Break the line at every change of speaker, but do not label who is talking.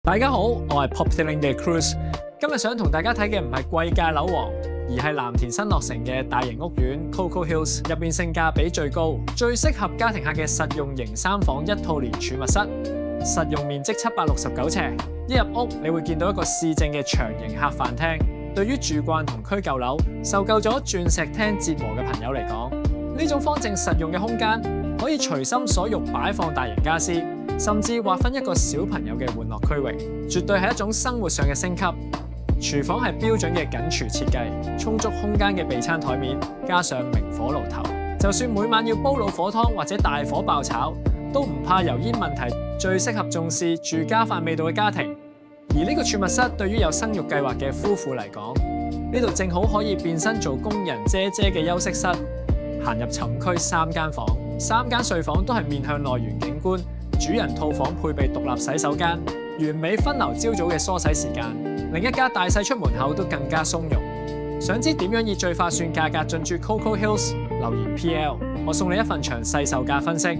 大家好，我係 Poptelling 嘅 Cruz。今日想同大家睇嘅唔係貴價樓王，而係藍田新落成嘅大型屋苑 Coco Hills， 入邊性價比最高、最適合家庭客嘅實用型3房一套連儲物室，實用面積769尺。一入屋你會見到一個市正嘅長型客飯廳。對於住慣同區舊樓、受夠咗鑽石廳折磨嘅朋友嚟講，呢種方正實用嘅空間可以隨心所欲擺放大型家私。甚至劃分一個小朋友嘅玩樂區域，絕對係一種生活上嘅升級。廚房係標準嘅緊廚設計，充足空間嘅備餐台面，加上明火爐頭，就算每晚要煲老火湯或者大火爆炒，都唔怕油煙問題。最適合重視住家飯味道嘅家庭。而呢個儲物室對於有生育計劃嘅夫婦嚟講，呢度正好可以變身做工人姐姐嘅休息室。行入沉區3間房，3間睡房都係面向內園景觀。主人套房配備獨立洗手間，完美分流朝早嘅梳洗時間。另一家大細出門口都更加鬆容。想知點樣以最划算價格進駐 Coco Hills？留言 PL， 我送你一份詳細售價分析。